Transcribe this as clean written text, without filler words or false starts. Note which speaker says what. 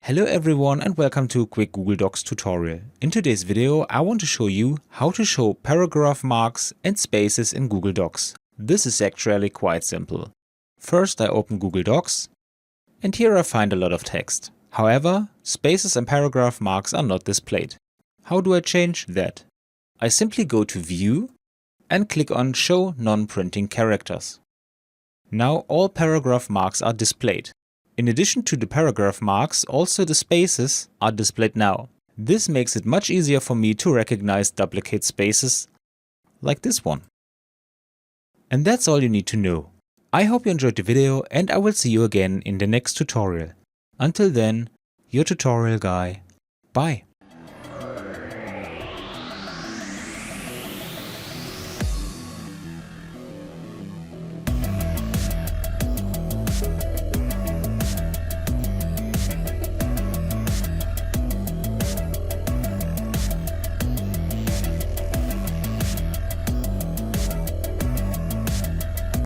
Speaker 1: Hello everyone and welcome to a quick Google Docs tutorial. In today's video I want to show you how to show paragraph marks and spaces in Google Docs. This is actually quite simple. First I open Google Docs and here I find a lot of text. However, spaces and paragraph marks are not displayed. How do I change that? I simply go to View and click on Show Non-Printing Characters. Now all paragraph marks are displayed. In addition to the paragraph marks, also the spaces are displayed now. This makes it much easier for me to recognize duplicate spaces like this one. And that's all you need to know. I hope you enjoyed the video and I will see you again in the next tutorial. Until then, your tutorial guy. Bye.